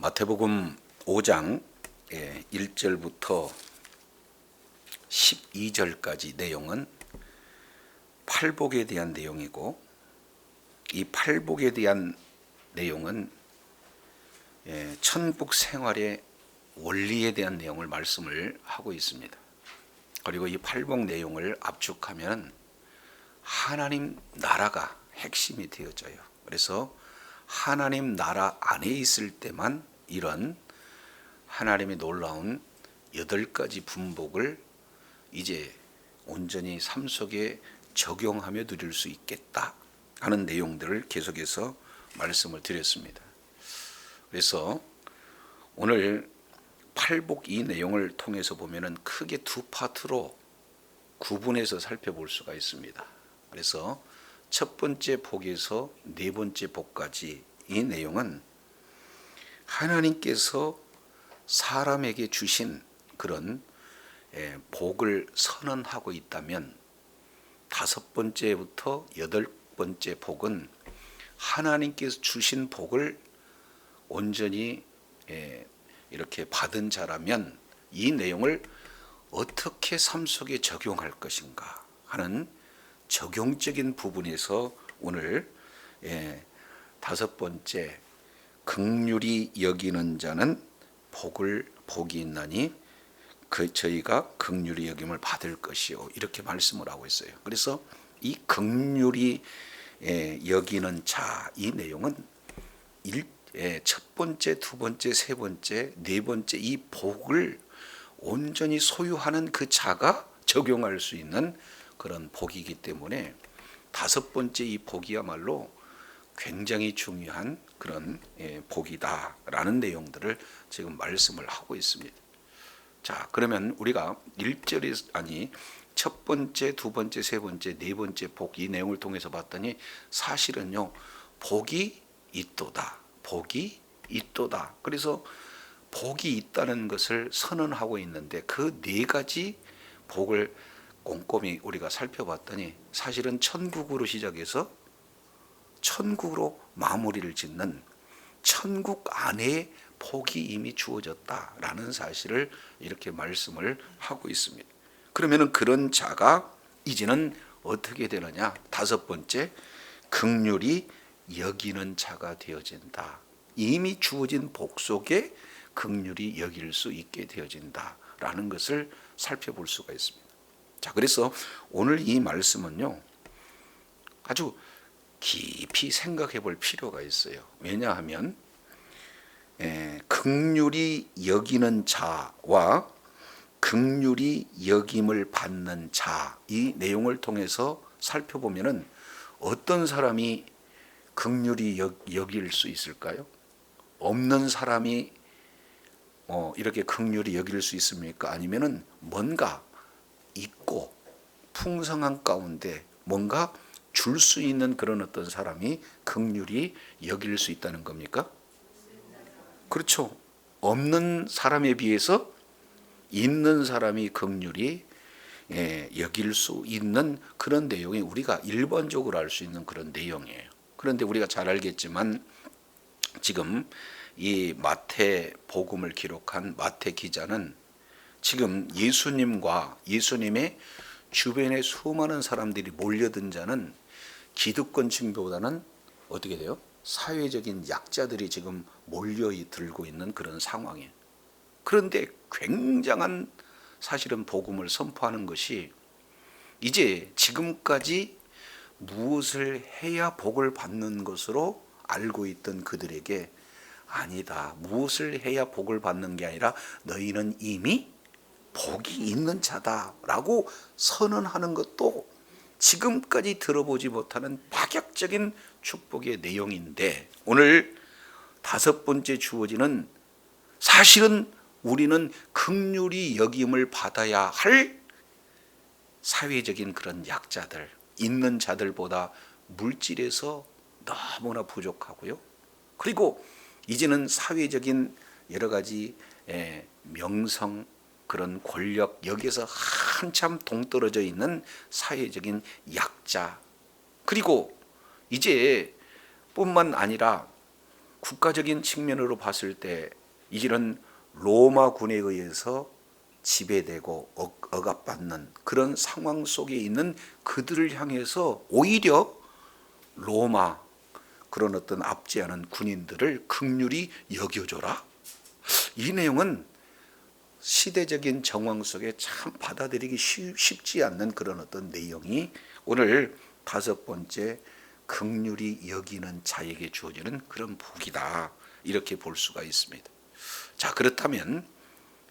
마태복음 5장 1절부터 12절까지 내용은 팔복에 대한 내용이고, 이 팔복에 대한 내용은 천국 생활의 원리에 대한 내용을 말씀을 하고 있습니다. 그리고 이 팔복 내용을 압축하면 하나님 나라가 핵심이 되어져요. 그래서 하나님 나라 안에 있을 때만 이런 하나님의 놀라운 8가지 분복을 이제 온전히 삶 속에 적용하며 누릴 수 있겠다 하는 내용들을 계속해서 말씀을 드렸습니다. 그래서 오늘 팔복 이 내용을 통해서 보면은 크게 두 파트로 구분해서 살펴볼 수가 있습니다. 그래서 첫 번째 복에서 네 번째 복까지 이 내용은 하나님께서 사람에게 주신 그런 복을 선언하고 있다면, 다섯 번째부터 여덟 번째 복은 하나님께서 주신 복을 온전히 이렇게 받은 자라면 이 내용을 어떻게 삶 속에 적용할 것인가 하는 적용적인 부분에서 오늘 다섯 번째, 긍휼히 여기는 자는 복이 있나니 저희가 긍휼히 여김을 받을 것이요, 이렇게 말씀을 하고 있어요. 그래서 이 긍휼히 여기는 자, 이 내용은 첫 번째, 두 번째, 세 번째, 네 번째 이 복을 온전히 소유하는 그 자가 적용할 수 있는 그런 복이기 때문에 다섯 번째 이 복이야말로 굉장히 중요한 그런 복이다라는 내용들을 지금 말씀을 하고 있습니다. 자, 그러면 우리가 1절에 첫 번째, 두 번째, 세 번째, 네 번째 복 이 내용을 통해서 봤더니 사실은요, 복이 있도다, 복이 있도다. 그래서 복이 있다는 것을 선언하고 있는데 그 네 가지 복을 꼼꼼히 우리가 살펴봤더니 사실은 천국으로 시작해서 천국으로 마무리를 짓는 천국 안에 복이 이미 주어졌다라는 사실을 이렇게 말씀을 하고 있습니다. 그러면 그런 자가 이제는 어떻게 되느냐? 다섯 번째, 긍휼히 여기는 자가 되어진다. 이미 주어진 복 속에 긍휼히 여길 수 있게 되어진다라는 것을 살펴볼 수가 있습니다. 자, 그래서 오늘 이 말씀은요, 아주 깊이 생각해 볼 필요가 있어요. 왜냐하면 긍휼히 여기는 자와 긍휼히 여김을 받는 자, 이 내용을 통해서 살펴보면은 어떤 사람이 긍휼히 여길 수 있을까요? 없는 사람이 이렇게 긍휼히 여길 수 있습니까? 아니면은 뭔가 있고 풍성한 가운데 뭔가 줄 수 있는 그런 어떤 사람이 긍휼히 여길 수 있다는 겁니까? 그렇죠. 없는 사람에 비해서 있는 사람이 긍휼히 여길 수 있는 그런 내용이 우리가 일반적으로 알 수 있는 그런 내용이에요. 그런데 우리가 잘 알겠지만 지금 이 마태 복음을 기록한 마태 기자는 지금 예수님과 예수님의 주변에 수많은 사람들이 몰려든 자는 기득권 층보다는 어떻게 돼요? 사회적인 약자들이 지금 몰려들고 있는 그런 상황이에요. 그런데 굉장한 사실은 복음을 선포하는 것이 이제 지금까지 무엇을 해야 복을 받는 것으로 알고 있던 그들에게 아니다, 무엇을 해야 복을 받는 게 아니라 너희는 이미 복이 있는 자다라고 선언하는 것도 지금까지 들어보지 못하는 파격적인 축복의 내용인데, 오늘 다섯 번째 주어지는 사실은 우리는 긍휼히 여김을 받아야 할 사회적인 그런 약자들, 있는 자들보다 물질에서 너무나 부족하고요. 그리고 이제는 사회적인 여러 가지 명성, 그런 권력, 여기에서 한참 동떨어져 있는 사회적인 약자, 그리고 이제 뿐만 아니라 국가적인 측면으로 봤을 때 이제는 로마군에 의해서 지배되고 억압받는 그런 상황 속에 있는 그들을 향해서 오히려 로마 그런 어떤 압제하는 군인들을 긍휼히 여겨줘라. 이 내용은 시대적인 정황 속에 참 받아들이기 쉽지 않는 그런 어떤 내용이 오늘 다섯 번째 긍휼히 여기는 자에게 주어지는 그런 복이다. 이렇게 볼 수가 있습니다. 자, 그렇다면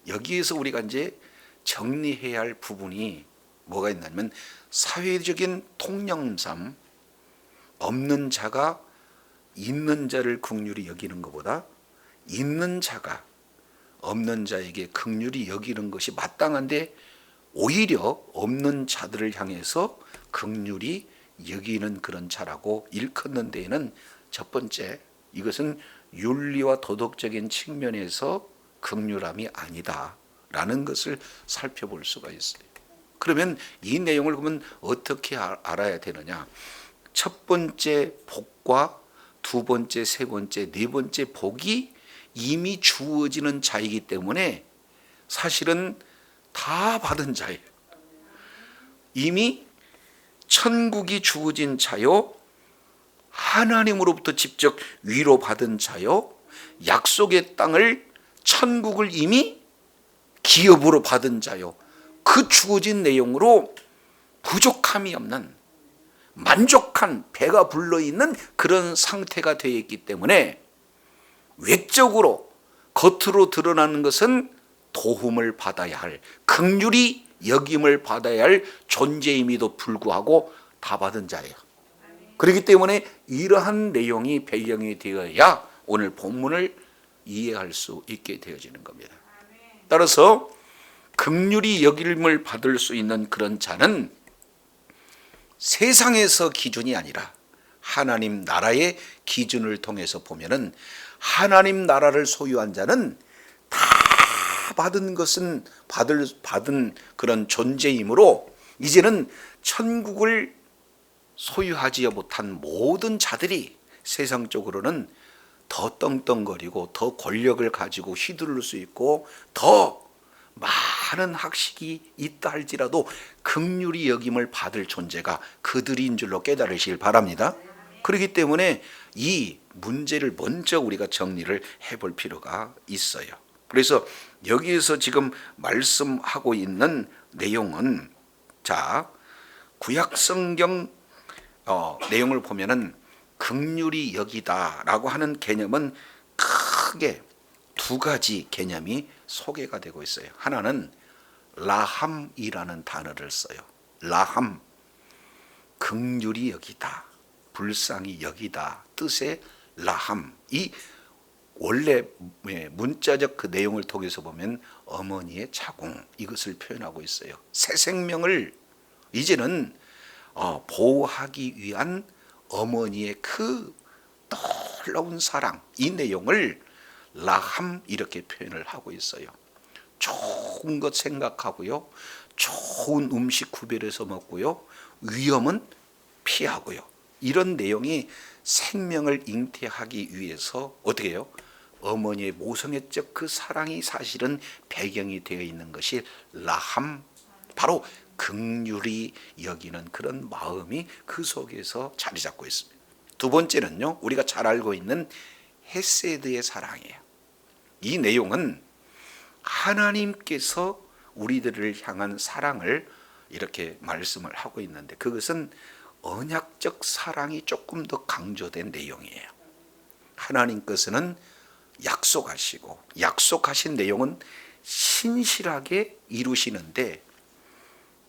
여기에서 우리가 이제 정리해야 할 부분이 뭐가 있냐면 사회적인 통념상 없는 자가 있는 자를 긍휼히 여기는 것보다 있는 자가 없는 자에게 긍휼히 여기는 것이 마땅한데 오히려 없는 자들을 향해서 긍휼히 여기는 그런 자라고 일컫는 데에는 첫 번째, 이것은 윤리와 도덕적인 측면에서 긍휼함이 아니다라는 것을 살펴볼 수가 있어요. 그러면 이 내용을 보면 어떻게 알아야 되느냐? 첫 번째 복과 두 번째, 세 번째, 네 번째 복이 이미 주어지는 자이기 때문에 사실은 다 받은 자예요. 이미 천국이 주어진 자요, 하나님으로부터 직접 위로받은 자요, 약속의 땅을 천국을 이미 기업으로 받은 자요, 그 주어진 내용으로 부족함이 없는 만족한 배가 불러있는 그런 상태가 되어 있기 때문에 외적으로 겉으로 드러나는 것은 도움을 받아야 할, 긍휼히 여김을 받아야 할 존재임에도 불구하고 다 받은 자예요. 그렇기 때문에 이러한 내용이 배경이 되어야 오늘 본문을 이해할 수 있게 되어지는 겁니다. 따라서 긍휼히 여김을 받을 수 있는 그런 자는 세상에서 기준이 아니라 하나님 나라의 기준을 통해서 보면은 하나님 나라를 소유한 자는 다 받은 것은 받은 그런 존재이므로 이제는 천국을 소유하지 못한 모든 자들이 세상적으로는 더 떵떵거리고 더 권력을 가지고 휘두를 수 있고 더 많은 학식이 있다 할지라도 긍휼히 여김을 받을 존재가 그들인 줄로 깨달으시길 바랍니다. 그렇기 때문에 이 문제를 먼저 우리가 정리를 해볼 필요가 있어요. 그래서 여기에서 지금 말씀하고 있는 내용은 자, 구약성경 내용을 보면은 긍휼히 여기다라고 하는 개념은 크게 두 가지 개념이 소개가 되고 있어요. 하나는 라함이라는 단어를 써요. 라함, 긍휼히 여기다, 불쌍히 여기다 뜻의 라함. 이 원래 문자적 그 내용을 통해서 보면 어머니의 자궁, 이것을 표현하고 있어요. 새 생명을 이제는 보호하기 위한 어머니의 그 놀라운 사랑, 이 내용을 라함 이렇게 표현을 하고 있어요. 좋은 것 생각하고요, 좋은 음식 구별해서 먹고요, 위험은 피하고요. 이런 내용이 생명을 잉태하기 위해서 어떻게 해요? 어머니의 모성애적 그 사랑이 사실은 배경이 되어 있는 것이 라함, 바로 긍휼히 여기는 그런 마음이 그 속에서 자리 잡고 있습니다. 두 번째는요, 우리가 잘 알고 있는 헤세드의 사랑이에요. 이 내용은 하나님께서 우리들을 향한 사랑을 이렇게 말씀을 하고 있는데 그것은 언약적 사랑이 조금 더 강조된 내용이에요. 하나님께서는 약속하시고 약속하신 내용은 신실하게 이루시는데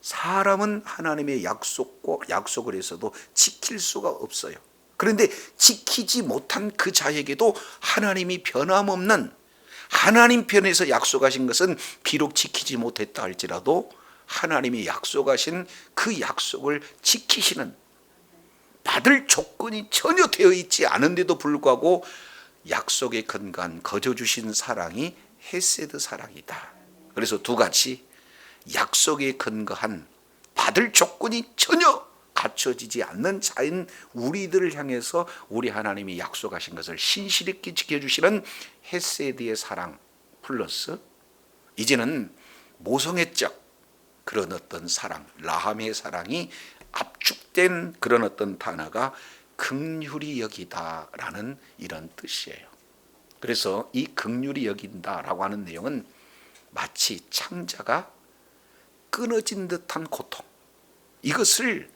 사람은 하나님의 약속을 해서도 지킬 수가 없어요. 그런데 지키지 못한 그 자에게도 하나님이 변함없는 하나님 편에서 약속하신 것은 비록 지키지 못했다 할지라도 하나님이 약속하신 그 약속을 지키시는, 받을 조건이 전혀 되어 있지 않은데도 불구하고 약속에 근거한 거저 주신 사랑이 헤세드 사랑이다. 그래서 두 가지, 약속에 근거한 받을 조건이 전혀 갖춰지지 않는 자인 우리들을 향해서 우리 하나님이 약속하신 것을 신실히 지켜주시는 헤세드의 사랑 플러스 이제는 모성애적 그런 어떤 사랑, 라함의 사랑이 압축된 그런 어떤 단어가 긍휼히 여기다라는 이런 뜻이에요. 그래서 이 긍휼히 여긴다라고 하는 내용은 마치 창자가 끊어진 듯한 고통, 이것을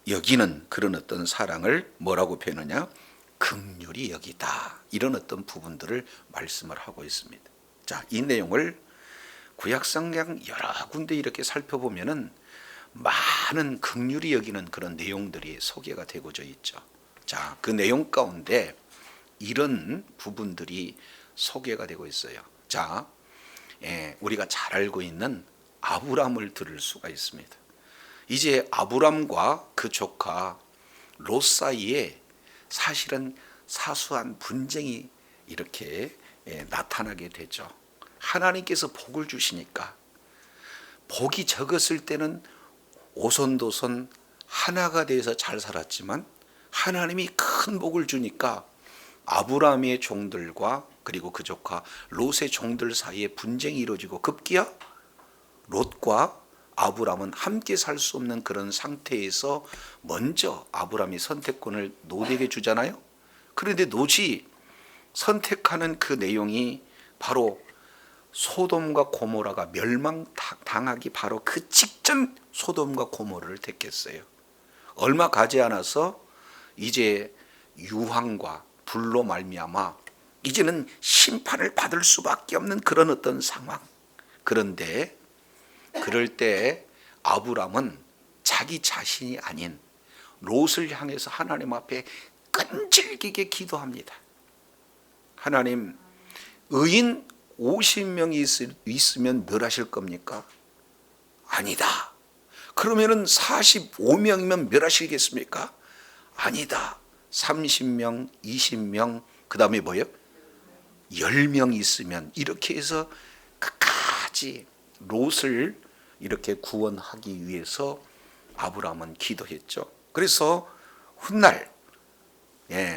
여기는 그런 어떤 사랑을 뭐라고 표현하냐? 긍휼히 여기다. 이런 어떤 부분들을 말씀을 하고 있습니다. 자, 이 내용을 구약성경 여러 군데 이렇게 살펴보면은 많은 긍휼히 여기는 그런 내용들이 소개가 되고져 있죠. 자, 그 내용 가운데 이런 부분들이 소개가 되고 있어요. 자, 우리가 잘 알고 있는 아브람을 들을 수가 있습니다. 이제 아브람과 그 조카 롯 사이에 사실은 사소한 분쟁이 이렇게 나타나게 되죠. 하나님께서 복을 주시니까 복이 적었을 때는 오손도손 하나가 돼서 잘 살았지만 하나님이 큰 복을 주니까 아브라함의 종들과 그리고 그 조카 롯의 종들 사이에 분쟁이 이루어지고 급기야 롯과 아브라함은 함께 살 수 없는 그런 상태에서 먼저 아브라함이 선택권을 롯에게 주잖아요. 그런데 롯이 선택하는 그 내용이 바로 소돔과 고모라가 멸망당하기 바로 그 직전 소돔과 고모라를 택했어요. 얼마 가지 않아서 이제 유황과 불로 말미암아 이제는 심판을 받을 수밖에 없는 그런 어떤 상황. 그런데 그럴 때 아브람은 자기 자신이 아닌 롯을 향해서 하나님 앞에 끈질기게 기도합니다. 하나님, 의인 50명이 있으면 멸하실 겁니까? 아니다. 그러면은 45명이면 멸하시겠습니까? 아니다. 30명, 20명, 그 다음에 뭐예요? 10명 있으면, 이렇게 해서 끝까지 롯을 이렇게 구원하기 위해서 아브라함은 기도했죠. 그래서 훗날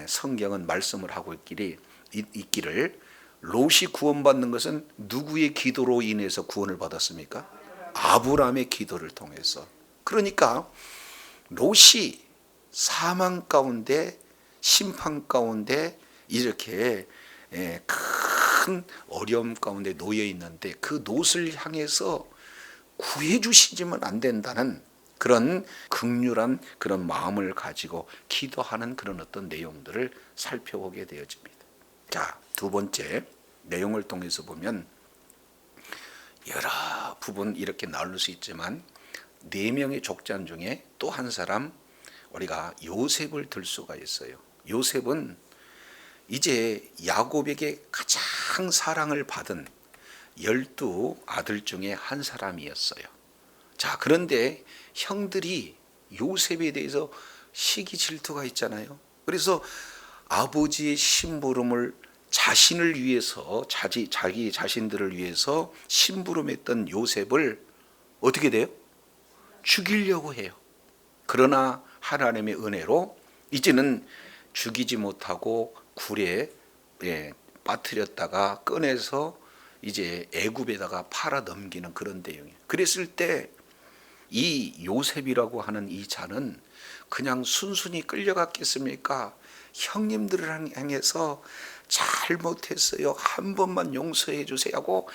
성경은 말씀을 하고 있기를 롯이 구원받는 것은 누구의 기도로 인해서 구원을 받았습니까? 아브라함의 기도를 통해서. 그러니까 롯이 사망 가운데 심판 가운데 이렇게 큰 어려움 가운데 놓여 있는데 그 롯을 향해서 구해 주시지만 안 된다는 그런 극률한 그런 마음을 가지고 기도하는 그런 어떤 내용들을 살펴보게 되어집니다. 자, 두 번째 내용을 통해서 보면 여러 부분 이렇게 나눌 수 있지만 4명의 족장 중에 또 한 사람 우리가 요셉을 들 수가 있어요. 요셉은 이제 야곱에게 가장 사랑을 받은 12 아들 중에 한 사람이었어요. 자, 그런데 형들이 요셉에 대해서 시기 질투가 있잖아요. 그래서 아버지의 심부름을 자신을 위해서 자기 자신들을 위해서 심부름했던 요셉을 어떻게 돼요? 죽이려고 해요. 그러나 하나님의 은혜로 이제는 죽이지 못하고 굴에 빠뜨렸다가 꺼내서 이제 애굽에다가 팔아 넘기는 그런 내용이에요. 그랬을 때 이 요셉이라고 하는 이 자는 그냥 순순히 끌려갔겠습니까? 형님들을 향해서 잘못했어요, 한 번만 용서해 주세요 하고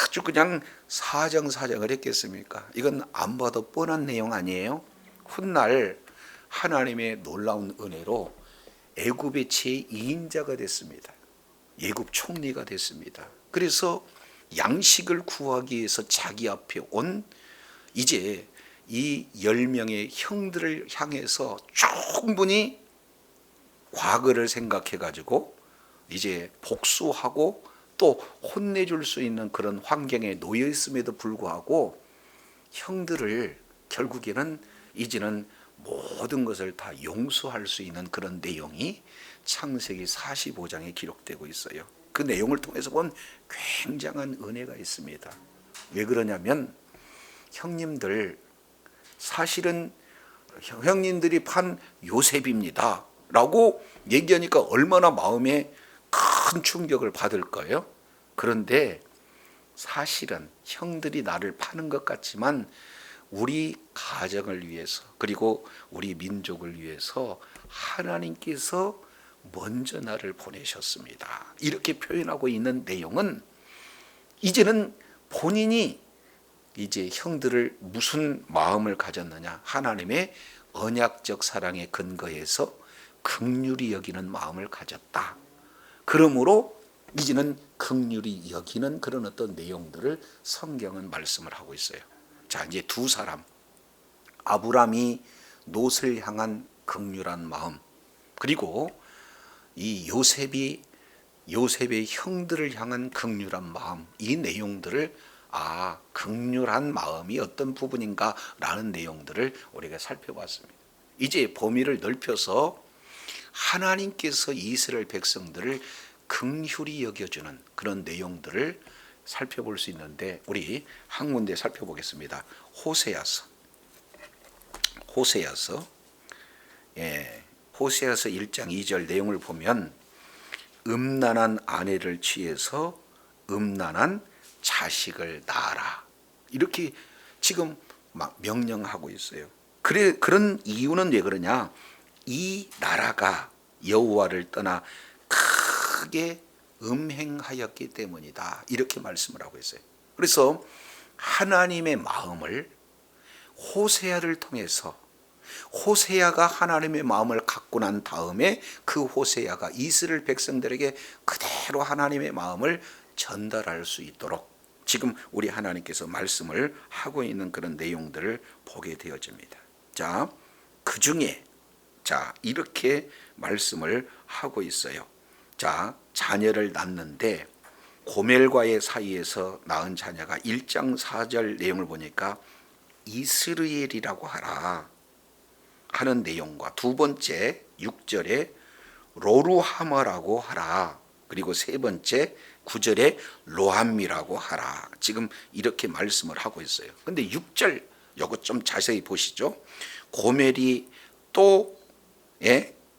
아주 그냥 사정사정을 했겠습니까? 이건 안 봐도 뻔한 내용 아니에요? 훗날 하나님의 놀라운 은혜로 애굽의 제2인자가 됐습니다. 애굽 총리가 됐습니다. 그래서 양식을 구하기 위해서 자기 앞에 온 이제 이 10명의 형들을 향해서 충분히 과거를 생각해 가지고 이제 복수하고 또 혼내줄 수 있는 그런 환경에 놓여 있음에도 불구하고 형들을 결국에는 이제는 모든 것을 다 용서할 수 있는 그런 내용이 창세기 45장에 기록되고 있어요. 그 내용을 통해서 본 굉장한 은혜가 있습니다. 왜 그러냐면 형님들 사실은 형님들이 판 요셉입니다 라고 얘기하니까 얼마나 마음에 큰 충격을 받을 거예요. 그런데 사실은 형들이 나를 파는 것 같지만 우리 가정을 위해서 그리고 우리 민족을 위해서 하나님께서 먼저 나를 보내셨습니다. 이렇게 표현하고 있는 내용은 이제는 본인이 이제 형들을 무슨 마음을 가졌느냐, 하나님의 언약적 사랑에 근거해서 긍휼히 여기는 마음을 가졌다. 그러므로 이제는 긍휼히 여기는 그런 어떤 내용들을 성경은 말씀을 하고 있어요. 자, 이제 두 사람, 아브라함이 롯을 향한 긍휼한 마음, 그리고 이 요셉의 형들을 향한 긍휼한 마음, 이 내용들을 긍휼한 마음이 어떤 부분인가라는 내용들을 우리가 살펴봤습니다. 이제 범위를 넓혀서 하나님께서 이스라엘 백성들을 긍휼히 여겨주는 그런 내용들을 살펴볼 수 있는데 우리 한 군데 살펴보겠습니다. 호세아서 1장 2절 내용을 보면 음란한 아내를 취해서 음란한 자식을 낳아라. 이렇게 지금 막 명령하고 있어요. 그런 이유는 왜 그러냐? 이 나라가 여호와를 떠나 크게 음행하였기 때문이다. 이렇게 말씀을 하고 있어요. 그래서 하나님의 마음을 호세아를 통해서 호세아가 하나님의 마음을 갖고 난 다음에 그 호세아가 이스라엘 백성들에게 그대로 하나님의 마음을 전달할 수 있도록 지금 우리 하나님께서 말씀을 하고 있는 그런 내용들을 보게 되어집니다. 자, 그 중에 이렇게 말씀을 하고 있어요. 자, 자녀를 낳는데 고멜과의 사이에서 낳은 자녀가 1장 4절 내용을 보니까 이스라엘이라고 하라 하는 내용과 두 번째 6절에 로루하마라고 하라, 그리고 세 번째 9절에 로함미라고 하라. 지금 이렇게 말씀을 하고 있어요. 근데 6절 요거 좀 자세히 보시죠. 고멜이 또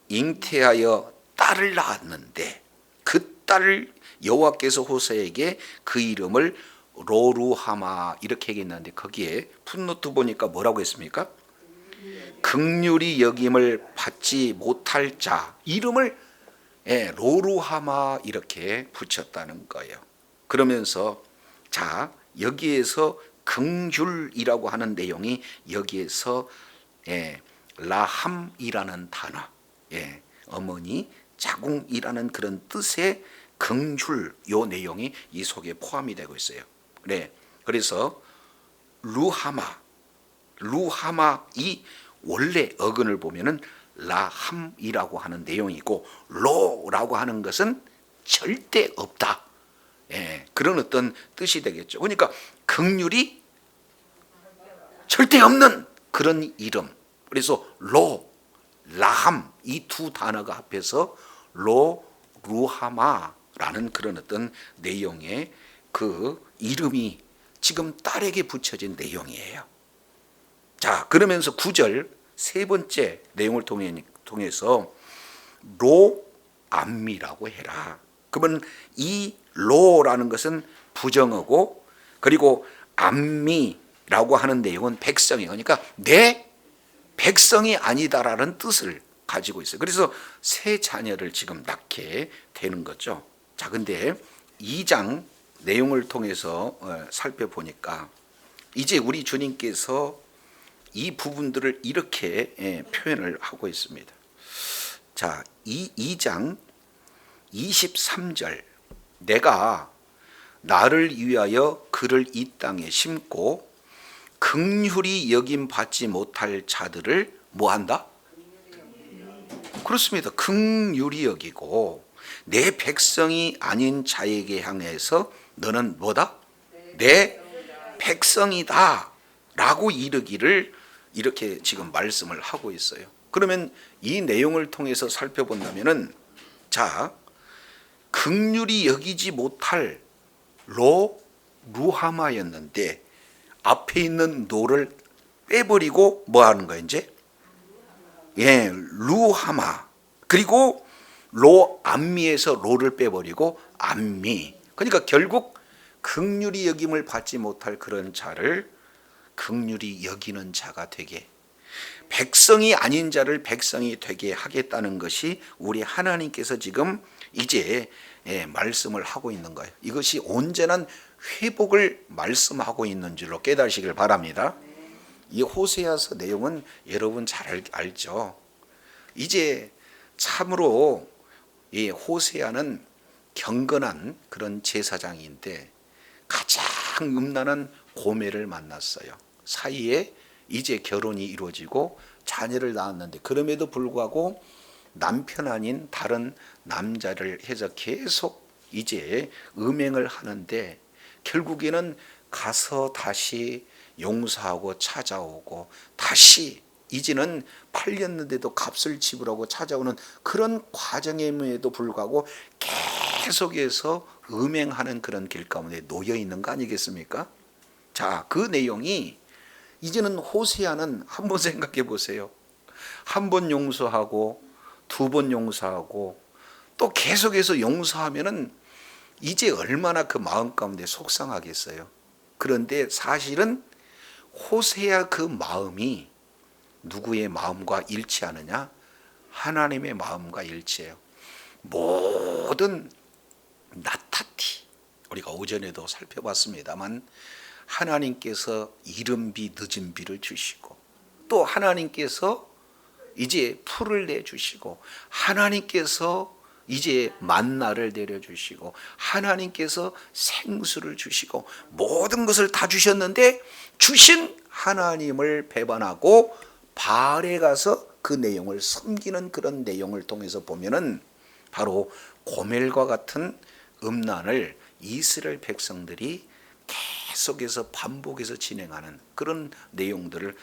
잉태하여 딸을 낳았는데 그 딸을 여호와께서 호세에게 그 이름을 로루하마 이렇게 얘기했는데 거기에 풋노트 보니까 뭐라고 했습니까? 긍휼히 여김을 받지 못할 자 이름을 로루하마 이렇게 붙였다는 거예요. 그러면서 여기에서 긍휼이라고 하는 내용이 여기에서 라함이라는 단어, 어머니 자궁이라는 그런 뜻의 긍휼 요 내용이 이 속에 포함이 되고 있어요. 그래서 루하마 이 원래 어근을 보면은 라함이라고 하는 내용이고 로라고 하는 것은 절대 없다. 그런 어떤 뜻이 되겠죠. 그러니까 긍휼이 절대 없는 그런 이름. 그래서 로, 라함 이 두 단어가 합해서 루하마라는 그런 어떤 내용의 그 이름이 지금 딸에게 붙여진 내용이에요. 자, 그러면서 9절 세 번째 내용을 통해서 로암미라고 해라. 그러면 이 로라는 것은 부정어고 그리고 암미라고 하는 내용은 백성이에요. 그러니까 내 백성이 아니다라는 뜻을 가지고 있어요. 그래서 세 자녀를 지금 낳게 되는 거죠. 자, 근데 2장 내용을 통해서 살펴보니까 이제 우리 주님께서 이 부분들을 이렇게 표현을 하고 있습니다. 자, 2장 23절 내가 나를 위하여 그를 이 땅에 심고 긍휼히 여김 받지 못할 자들을 뭐한다? 그렇습니다. 긍휼히 여기고 내 백성이 아닌 자에게 향해서 너는 뭐다? 내 백성이다 라고 이르기를 이렇게 지금 말씀을 하고 있어요. 그러면 이 내용을 통해서 살펴본다면은 긍휼히 여기지 못할 루하마였는데 앞에 있는 노를 빼버리고 뭐 하는 거예요? 이제 루하마, 그리고 로 암미에서 로를 빼버리고 암미. 그러니까 결국 긍휼히 여김을 받지 못할 그런 자를 긍휼히 여기는 자가 되게, 백성이 아닌 자를 백성이 되게 하겠다는 것이 우리 하나님께서 지금 이제 말씀을 하고 있는 거예요. 이것이 온전한 회복을 말씀하고 있는 줄로 깨달으시길 바랍니다. 이 호세아서 내용은 여러분 잘 알죠. 이제 참으로 이 호세아는 경건한 그런 제사장인데 가장 음란한 고멜을 만났어요. 사이에 이제 결혼이 이루어지고 자녀를 낳았는데 그럼에도 불구하고 남편 아닌 다른 남자를 해서 계속 이제 음행을 하는데 결국에는 가서 다시 용서하고 찾아오고 다시 이제는 팔렸는데도 값을 지불하고 찾아오는 그런 과정임에도 불구하고 계속해서 음행하는 그런 길 가운데 놓여 있는 거 아니겠습니까? 자, 그 내용이 이제는 호세아는 한번 생각해 보세요. 한 번 용서하고 두 번 용서하고 또 계속해서 용서하면은 이제 얼마나 그 마음 가운데 속상하겠어요. 그런데 사실은 호세아 그 마음이 누구의 마음과 일치하느냐? 하나님의 마음과 일치해요. 모든 나타티, 우리가 오전에도 살펴봤습니다만 하나님께서 이른비 늦은비를 주시고 또 하나님께서 이제 풀을 내주시고 하나님께서 이제 만나를 내려주시고 하나님께서 생수를 주시고 모든 것을 다 주셨는데 주신 하나님을 배반하고 바알에 가서 그 내용을 섬기는 그런 내용을 통해서 보면은 바로 고멜과 같은 음란을 이스라엘 백성들이 계속해서 반복해서 진행하는 그런 내용들을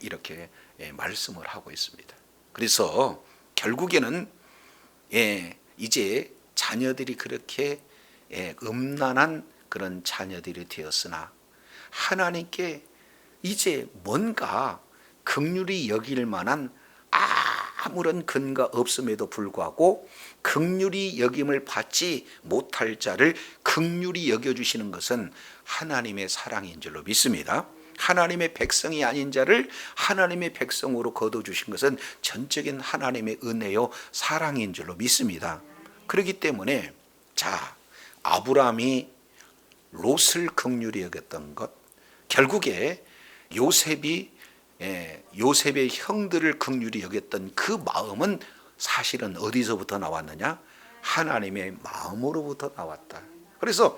이렇게 말씀을 하고 있습니다. 그래서 결국에는 이제 자녀들이 그렇게 음란한 그런 자녀들이 되었으나 하나님께 이제 뭔가 긍휼히 여길 만한 아무런 근거 없음에도 불구하고 긍휼히 여김을 받지 못할 자를 긍휼히 여겨주시는 것은 하나님의 사랑인 줄로 믿습니다. 하나님의 백성이 아닌 자를 하나님의 백성으로 거둬주신 것은 전적인 하나님의 은혜요 사랑인 줄로 믿습니다. 그렇기 때문에 자, 아브라함이 롯을 긍휼히 여겼던 것, 결국에 요셉의 형들을 긍휼히 여겼던 그 마음은 사실은 어디서부터 나왔느냐? 하나님의 마음으로부터 나왔다. 그래서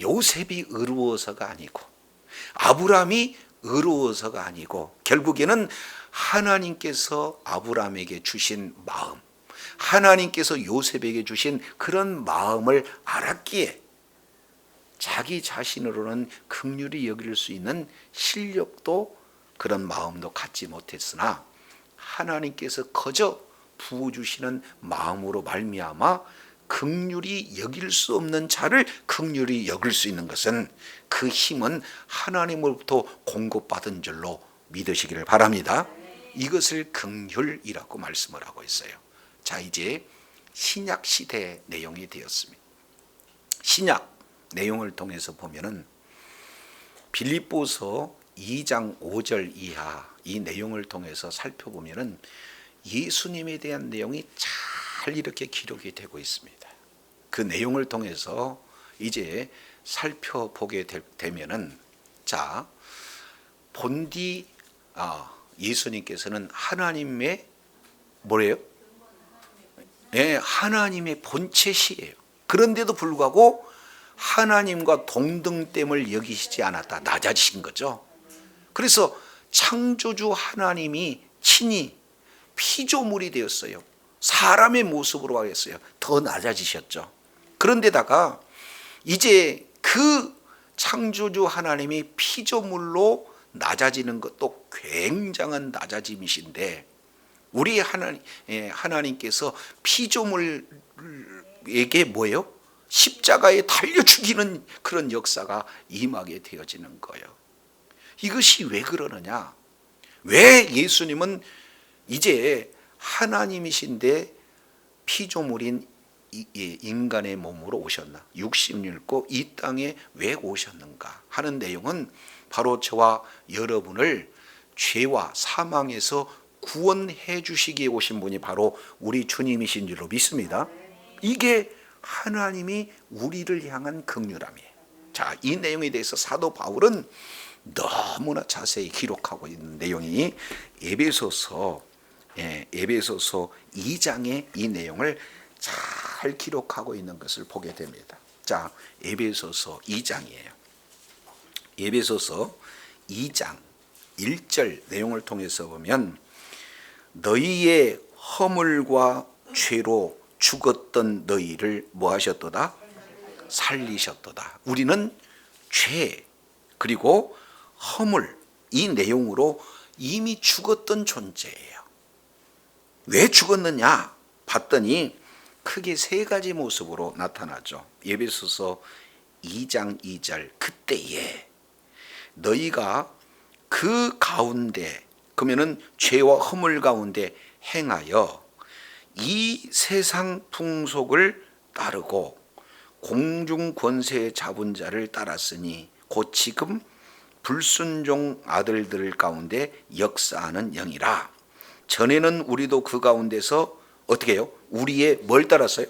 요셉이 의로워서가 아니고 아브라함이 의로워서가 아니고 결국에는 하나님께서 아브라함에게 주신 마음, 하나님께서 요셉에게 주신 그런 마음을 알았기에 자기 자신으로는 긍휼히 여길 수 있는 실력도 그런 마음도 갖지 못했으나 하나님께서 거저 부어주시는 마음으로 말미암아 긍휼히 여길 수 없는 자를 긍휼히 여길 수 있는 것은 그 힘은 하나님으로부터 공급받은 줄로 믿으시기를 바랍니다. 이것을 긍휼이라고 말씀을 하고 있어요. 자, 이제 신약 시대 내용이 되었습니다. 신약 내용을 통해서 보면은 빌립보서 2장 5절 이하 이 내용을 통해서 살펴보면은 예수님에 대한 내용이 잘 이렇게 기록이 되고 있습니다. 그 내용을 통해서 이제 살펴보게 되면은 자, 본디 예수님께서는 하나님의 뭐래요? 하나님의 본체시예요. 그런데도 불구하고 하나님과 동등됨을 여기시지 않았다. 낮아지신 거죠. 그래서 창조주 하나님이 친히 피조물이 되었어요. 사람의 모습으로 하겠어요. 더 낮아지셨죠. 그런데다가 이제 그 창조주 하나님이 피조물로 낮아지는 것도 굉장한 낮아짐이신데 우리 하나님께서 피조물에게 뭐예요? 십자가에 달려 죽이는 그런 역사가 임하게 되어지는 거예요. 이것이 왜 그러느냐? 왜 예수님은 이제 하나님이신데 피조물인 인간의 몸으로 오셨나? 육신을 입고 이 땅에 왜 오셨는가 하는 내용은 바로 저와 여러분을 죄와 사망에서 구원해 주시기에 오신 분이 바로 우리 주님이신 줄로 믿습니다. 이게 하나님이 우리를 향한 긍휼함이에요. 자, 이 내용에 대해서 사도 바울은 너무나 자세히 기록하고 있는 내용이 에베소서 2장의 이 내용을 잘 기록하고 있는 것을 보게 됩니다. 자, 에베소서 2장이에요. 에베소서 2장 1절 내용을 통해서 보면 너희의 허물과 죄로 죽었던 너희를 뭐 하셨도다? 살리셨도다. 우리는 죄 그리고 허물 이 내용으로 이미 죽었던 존재예요. 왜 죽었느냐 봤더니 크게 세 가지 모습으로 나타나죠. 에베소서 2장 2절 그때에 너희가 그 가운데 그러면은 죄와 허물 가운데 행하여 이 세상 풍속을 따르고 공중 권세 잡은 자를 따랐으니 곧 지금 불순종 아들들 가운데 역사하는 영이라. 전에는 우리도 그 가운데서 어떻게 해요? 우리의 뭘 따랐어요?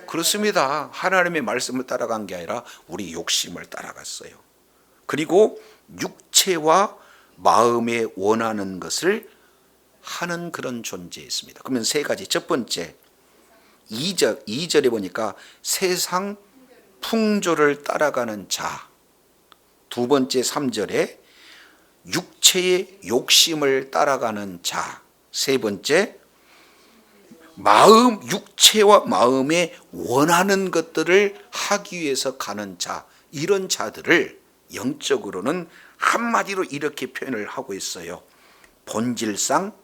그렇습니다. 하나님의 말씀을 따라간 게 아니라 우리 욕심을 따라갔어요. 그리고 육체와 마음에 원하는 것을 하는 그런 존재였습니다. 그러면 세 가지. 첫 번째 2절에 보니까 세상 풍조를 따라가는 자. 두 번째 3절에 육체의 욕심을 따라가는 자. 세 번째 육체와 마음에 원하는 것들을 하기 위해서 가는 자. 이런 자들을 영적으로는 한마디로 이렇게 표현을 하고 있어요. 본질상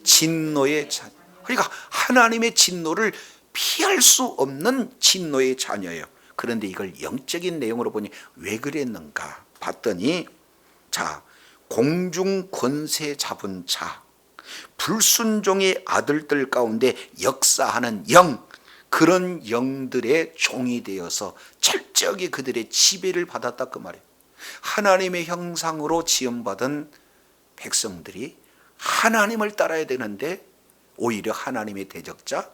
진노의 자녀. 그러니까 하나님의 진노를 피할 수 없는 진노의 자녀예요. 그런데 이걸 영적인 내용으로 보니 왜 그랬는가 봤더니 자, 공중 권세 잡은 자, 불순종의 아들들 가운데 역사하는 영, 그런 영들의 종이 되어서 철저하게 그들의 지배를 받았다 그 말이에요. 하나님의 형상으로 지음받은 백성들이 하나님을 따라야 되는데 오히려 하나님의 대적자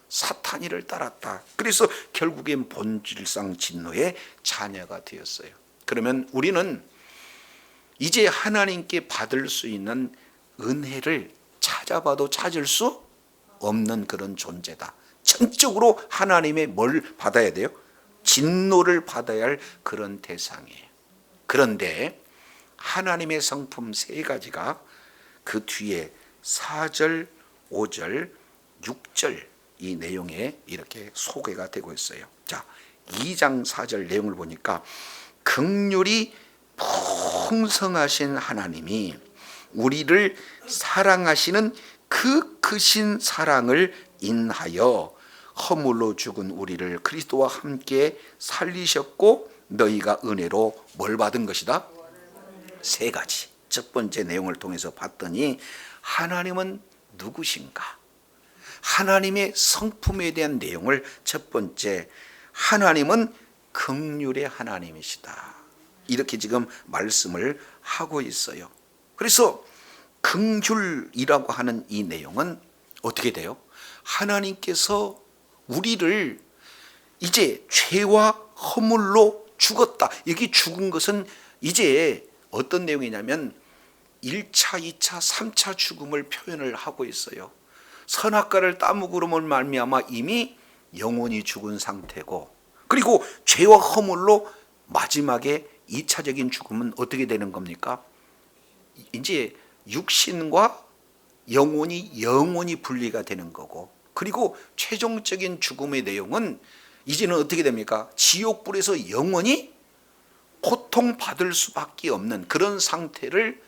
사탄이를 따랐다. 그래서 결국엔 본질상 진노의 자녀가 되었어요. 그러면 우리는 이제 하나님께 받을 수 있는 은혜를 찾아봐도 찾을 수 없는 그런 존재다. 전적으로 하나님의 뭘 받아야 돼요? 진노를 받아야 할 그런 대상이에요. 그런데 하나님의 성품 세 가지가 그 뒤에 4절, 5절, 6절 이 내용에 이렇게 소개가 되고 있어요. 자, 2장 4절 내용을 보니까 긍휼이 풍성하신 하나님이 우리를 사랑하시는 그 크신 사랑을 인하여 허물로 죽은 우리를 그리스도와 함께 살리셨고 너희가 은혜로 뭘 받은 것이다? 세 가지. 첫 번째 내용을 통해서 봤더니 하나님은 누구신가? 하나님의 성품에 대한 내용을 첫 번째, 하나님은 긍휼의 하나님이시다. 이렇게 지금 말씀을 하고 있어요. 그래서 긍휼이라고 하는 이 내용은 어떻게 돼요? 하나님께서 우리를 이제 죄와 허물로 죽었다. 여기 죽은 것은 이제 어떤 내용이냐면 1차, 2차, 3차 죽음을 표현을 하고 있어요. 선악과를 따먹으로 말미암아 이미 영혼이 죽은 상태고, 그리고 죄와 허물로 마지막에 2차적인 죽음은 어떻게 되는 겁니까? 이제 육신과 영혼이 분리가 되는 거고, 그리고 최종적인 죽음의 내용은 이제는 어떻게 됩니까? 지옥불에서 영원히 고통받을 수밖에 없는 그런 상태를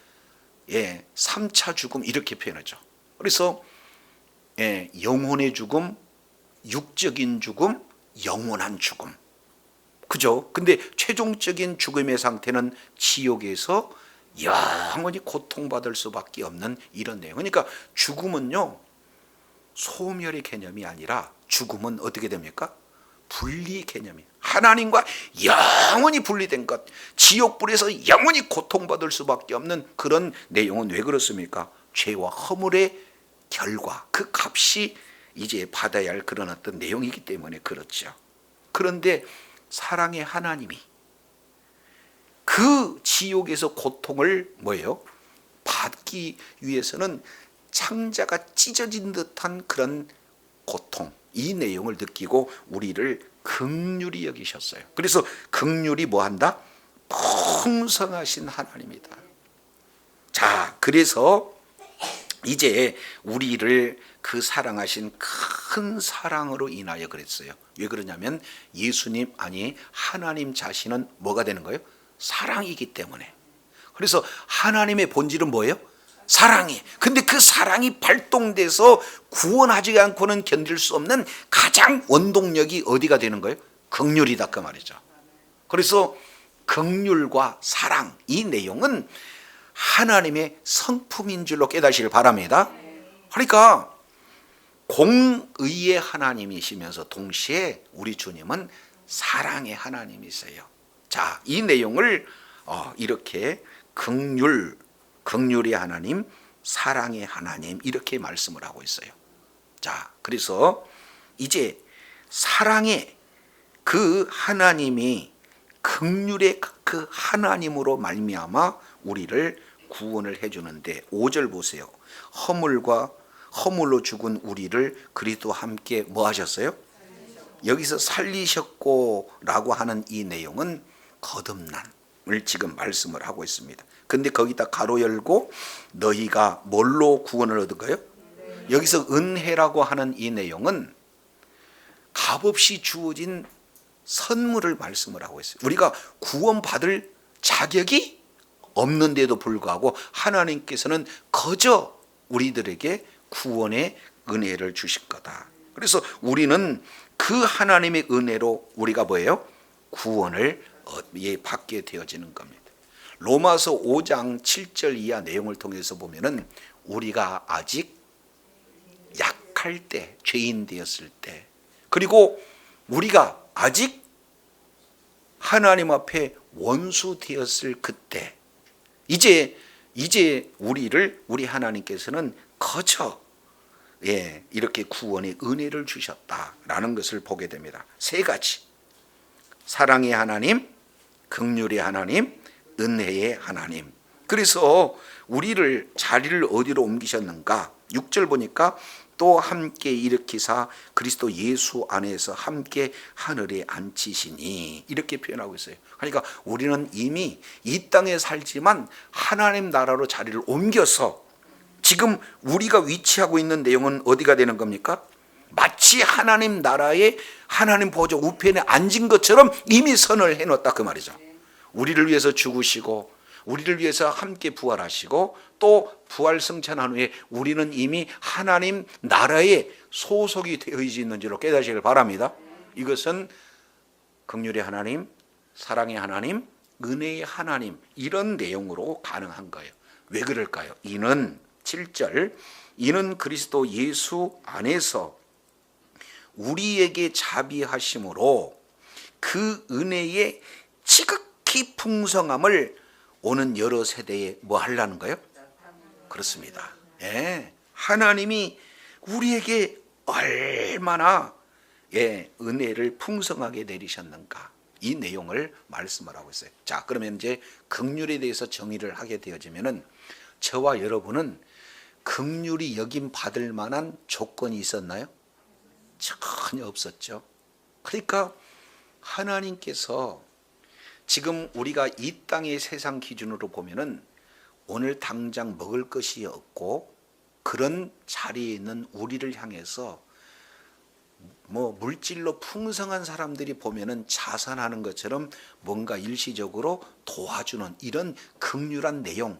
3차 죽음 이렇게 표현하죠. 그래서 영혼의 죽음, 육적인 죽음, 영원한 죽음. 그죠? 근데 최종적인 죽음의 상태는 지옥에서 영원히 고통받을 수밖에 없는 이런 내용. 그러니까 죽음은요, 소멸의 개념이 아니라 죽음은 어떻게 됩니까? 분리 개념이, 하나님과 영원히 분리된 것, 지옥불에서 영원히 고통받을 수밖에 없는 그런 내용은 왜 그렇습니까? 죄와 허물의 결과, 그 값이 이제 받아야 할 그런 어떤 내용이기 때문에 그렇죠. 그런데 사랑의 하나님이 그 지옥에서 고통을 뭐예요? 받기 위해서는 창자가 찢어진 듯한 그런 고통, 이 내용을 느끼고 우리를 긍휼히 여기셨어요. 그래서 긍휼이 뭐한다? 풍성하신 하나님이다. 자, 그래서 이제 우리를 그 사랑하신 큰 사랑으로 인하여 그랬어요. 왜 그러냐면 예수님, 아니 하나님 자신은 뭐가 되는 거예요? 사랑이기 때문에. 그래서 하나님의 본질은 뭐예요? 사랑이. 근데 그 사랑이 발동돼서 구원하지 않고는 견딜 수 없는 가장 원동력이 어디가 되는 거예요? 긍휼이다, 그 말이죠. 그래서 긍휼과 사랑, 이 내용은 하나님의 성품인 줄로 깨닫기를 바랍니다. 그러니까 공의의 하나님이시면서 동시에 우리 주님은 사랑의 하나님이세요. 자, 이 내용을 이렇게 긍휼의 하나님, 사랑의 하나님, 이렇게 말씀을 하고 있어요. 자, 그래서 이제 사랑의 그 하나님이 긍휼의 그 하나님으로 말미암아 우리를 구원을 해주는데, 5절 보세요. 허물로 죽은 우리를 그리스도와 함께 뭐 하셨어요? 여기서 살리셨고 라고 하는 이 내용은 거듭남을 지금 말씀을 하고 있습니다. 근데 거기다 가로 열고 너희가 뭘로 구원을 얻은 거예요? 여기서 은혜라고 하는 이 내용은 값없이 주어진 선물을 말씀을 하고 있어요. 우리가 구원받을 자격이 없는데도 불구하고 하나님께서는 거저 우리들에게 구원의 은혜를 주실 거다. 그래서 우리는 그 하나님의 은혜로 우리가 뭐예요? 구원을 받게 되어지는 겁니다. 로마서 5장 7절 이하 내용을 통해서 보면은 우리가 아직 약할 때, 죄인 되었을 때, 그리고 우리가 아직 하나님 앞에 원수 되었을 그때, 이제 우리 하나님께서는 거저 이렇게 구원의 은혜를 주셨다라는 것을 보게 됩니다. 세 가지: 사랑의 하나님, 긍휼의 하나님, 은혜의 하나님. 그래서 우리를 자리를 어디로 옮기셨는가? 6절 보니까 또 함께 일으키사 그리스도 예수 안에서 함께 하늘에 앉히시니, 이렇게 표현하고 있어요. 그러니까 우리는 이미 이 땅에 살지만 하나님 나라로 자리를 옮겨서 지금 우리가 위치하고 있는 내용은 어디가 되는 겁니까? 마치 하나님 나라의 하나님 보좌 우편에 앉은 것처럼 이미 선을 해놓았다, 그 말이죠. 우리를 위해서 죽으시고 우리를 위해서 함께 부활하시고 또 부활 승천한 후에 우리는 이미 하나님 나라에 소속이 되어 있는 줄로 깨닫기를 바랍니다. 이것은 긍휼의 하나님, 사랑의 하나님, 은혜의 하나님, 이런 내용으로 가능한 거예요. 왜 그럴까요? 이는 7절, 이는 그리스도 예수 안에서 우리에게 자비하심으로 그 은혜의 지극히 풍성함을 오는 여러 세대에 뭐 하려는 거예요? 그렇습니다. 하나님이 우리에게 얼마나 은혜를 풍성하게 내리셨는가, 이 내용을 말씀을 하고 있어요. 자, 그러면 이제 긍휼에 대해서 정의를 하게 되어지면은, 저와 여러분은 긍휼히 여김 받을 만한 조건이 있었나요? 전혀 없었죠. 그러니까 하나님께서 지금 우리가 이 땅의 세상 기준으로 보면은 오늘 당장 먹을 것이 없고 그런 자리에 있는 우리를 향해서 뭐 물질로 풍성한 사람들이 보면은 자선하는 것처럼 뭔가 일시적으로 도와주는 이런 긍휼한 내용,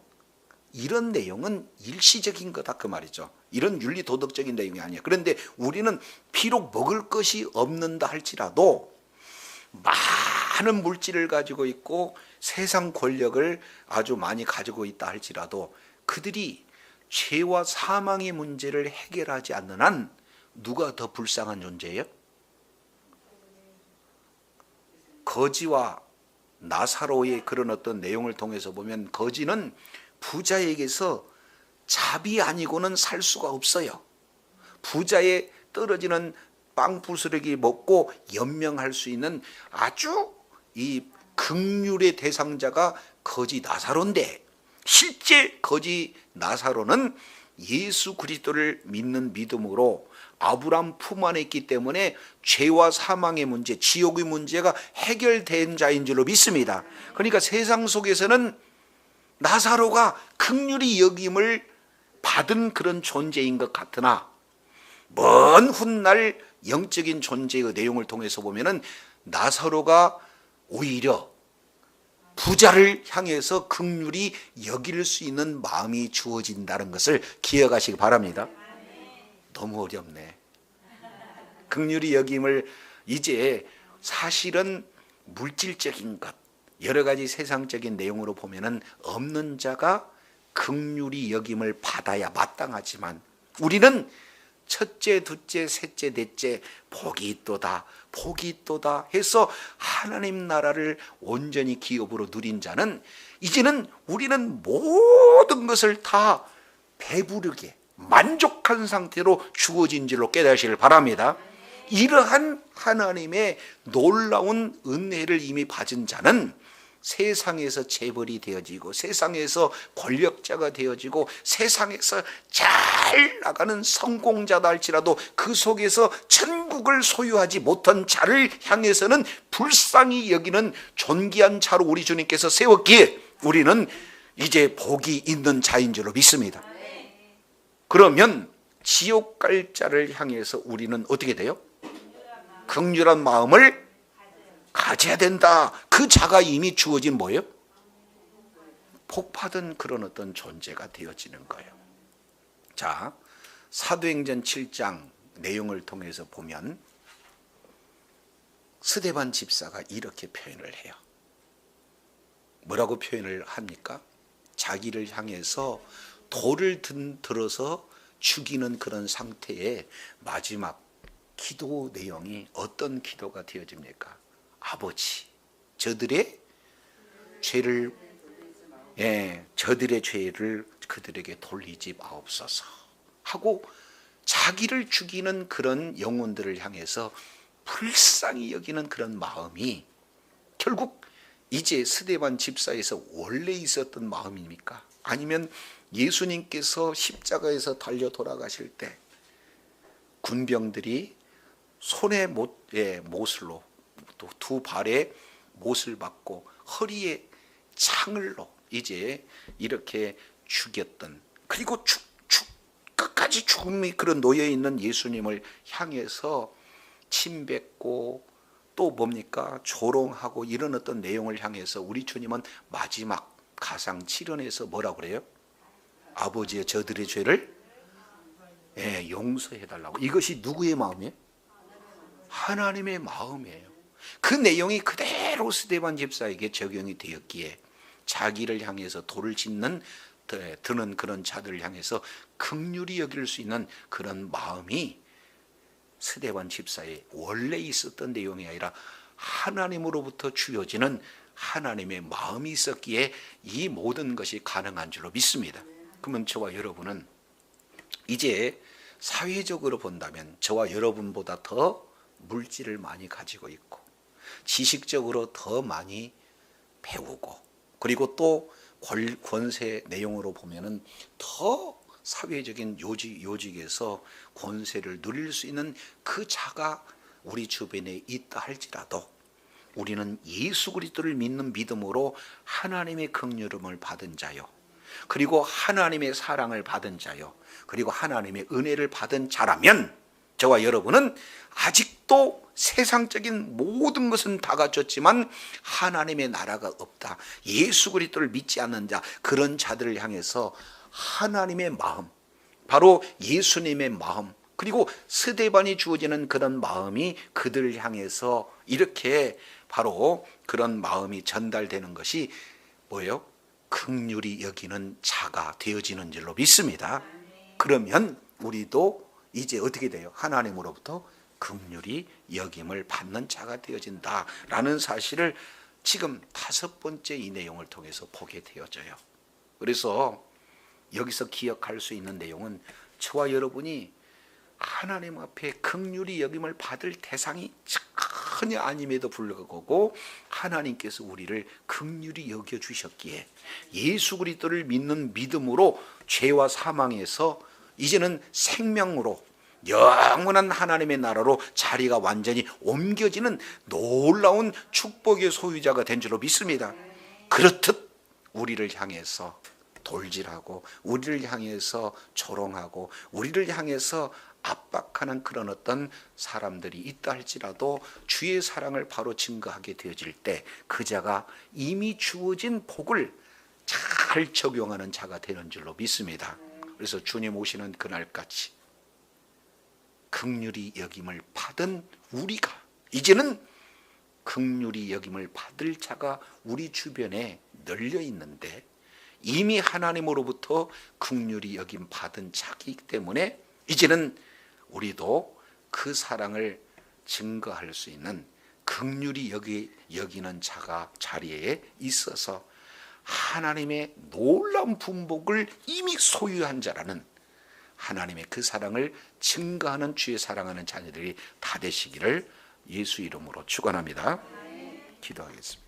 이런 내용은 일시적인 거다, 그 말이죠. 이런 윤리 도덕적인 내용이 아니에요. 그런데 우리는 비록 먹을 것이 없는다 할지라도 많은 물질을 가지고 있고 세상 권력을 아주 많이 가지고 있다 할지라도 그들이 죄와 사망의 문제를 해결하지 않는 한 누가 더 불쌍한 존재예요? 거지와 나사로의 그런 어떤 내용을 통해서 보면 거지는 부자에게서 잡이 아니고는 살 수가 없어요. 부자의 떨어지는 빵 부스러기 먹고 연명할 수 있는 아주 이 긍휼의 대상자가 거지 나사로인데, 실제 거지 나사로는 예수 그리스도를 믿는 믿음으로 아브라함 품 안에 있기 때문에 죄와 사망의 문제, 지옥의 문제가 해결된 자인 줄로 믿습니다. 그러니까 세상 속에서는 나사로가 긍휼히 여김을 받은 그런 존재인 것 같으나 먼 훗날 영적인 존재의 내용을 통해서 보면은 나사로가 오히려 부자를 향해서 긍휼히 여길 수 있는 마음이 주어진다는 것을 기억하시기 바랍니다. 너무 어렵네. 긍휼히 여김을 이제 사실은 물질적인 것, 여러 가지 세상적인 내용으로 보면은 없는 자가 긍휼히 여김을 받아야 마땅하지만 우리는 첫째, 둘째, 셋째, 넷째 복이 있도다, 복이 있도다 해서 하나님 나라를 온전히 기업으로 누린 자는 이제는 우리는 모든 것을 다 배부르게 만족한 상태로 주어진 줄로 깨달으시길 바랍니다. 이러한 하나님의 놀라운 은혜를 이미 받은 자는 세상에서 재벌이 되어지고 세상에서 권력자가 되어지고 세상에서 잘 나가는 성공자다 할지라도 그 속에서 천국을 소유하지 못한 자를 향해서는 불쌍히 여기는 존귀한 자로 우리 주님께서 세웠기에 우리는 이제 복이 있는 자인 줄로 믿습니다. 그러면 지옥 갈 자를 향해서 우리는 어떻게 돼요? 긍휼한 마음을 가져야 된다. 그 자가 이미 주어진 뭐예요? 복받은 그런 어떤 존재가 되어지는 거예요. 자, 사도행전 7장 내용을 통해서 보면 스데반 집사가 이렇게 표현을 해요. 뭐라고 표현을 합니까? 자기를 향해서 돌을 들어서 죽이는 그런 상태의 마지막 기도 내용이 어떤 기도가 되어집니까? 아버지, 저들의 죄를 그들에게 돌리지 마옵소서 하고 자기를 죽이는 그런 영혼들을 향해서 불쌍히 여기는 그런 마음이 결국 이제 스데반 집사에서 원래 있었던 마음입니까? 아니면 예수님께서 십자가에서 달려 돌아가실 때 군병들이 손에 못으로 또 두 발에 못을 박고 허리에 창을로 이제 이렇게 죽였던, 그리고 끝까지 죽음이 그런 놓여있는 예수님을 향해서 침 뱉고 또 뭡니까? 조롱하고 이런 어떤 내용을 향해서 우리 주님은 마지막 가상 7원에서 뭐라고 그래요? 아버지의 저들의 죄를 용서해달라고. 이것이 누구의 마음이에요? 하나님의 마음이에요. 그 내용이 그대로 스데반 집사에게 적용이 되었기에 자기를 향해서 돌을 드는 그런 자들을 향해서 긍휼히 여길 수 있는 그런 마음이 스데반 집사에 원래 있었던 내용이 아니라 하나님으로부터 주어지는 하나님의 마음이 있었기에 이 모든 것이 가능한 줄로 믿습니다. 그러면 저와 여러분은 이제 사회적으로 본다면 저와 여러분보다 더 물질을 많이 가지고 있고 지식적으로 더 많이 배우고 그리고 또 권세 내용으로 보면은 더 사회적인 요직에서 권세를 누릴 수 있는 그 자가 우리 주변에 있다 할지라도 우리는 예수 그리스도를 믿는 믿음으로 하나님의 긍휼함을 받은 자요, 그리고 하나님의 사랑을 받은 자요, 그리고 하나님의 은혜를 받은 자라면 저와 여러분은 아직도 세상적인 모든 것은 다 갖췄지만 하나님의 나라가 없다, 예수 그리스도를 믿지 않는 자, 그런 자들을 향해서 하나님의 마음, 바로 예수님의 마음, 그리고 스데반이 주어지는 그런 마음이 그들을 향해서 이렇게 바로 그런 마음이 전달되는 것이 뭐예요? 긍휼히 여기는 자가 되어지는 줄로 믿습니다. 그러면 우리도 이제 어떻게 돼요? 하나님으로부터 긍휼히 여김을 받는 자가 되어진다라는 사실을 지금 5번째 이 내용을 통해서 보게 되어져요. 그래서 여기서 기억할 수 있는 내용은 저와 여러분이 하나님 앞에 긍휼히 여김을 받을 대상이 전혀 아님에도 불구하고 하나님께서 우리를 긍휼히 여겨주셨기에 예수 그리스도를 믿는 믿음으로 죄와 사망에서 이제는 생명으로 영원한 하나님의 나라로 자리가 완전히 옮겨지는 놀라운 축복의 소유자가 된 줄로 믿습니다. 그렇듯 우리를 향해서 돌질하고 우리를 향해서 조롱하고 우리를 향해서 압박하는 그런 어떤 사람들이 있다 할지라도 주의 사랑을 바로 증거하게 되어질 때 그 자가 이미 주어진 복을 잘 적용하는 자가 되는 줄로 믿습니다. 그래서 주님 오시는 그날까지 긍휼히 여김을 받은 우리가 이제는 긍휼히 여김을 받을 자가 우리 주변에 널려 있는데 이미 하나님으로부터 긍휼히 여김 받은 자이기 때문에 이제는 우리도 그 사랑을 증거할 수 있는 긍휼히 여기는 자가 자리에 있어서 하나님의 놀라운 분복을 이미 소유한 자라는 하나님의 그 사랑을 증거하는 주의 사랑하는 자녀들이 다 되시기를 예수 이름으로 축원합니다. 기도하겠습니다.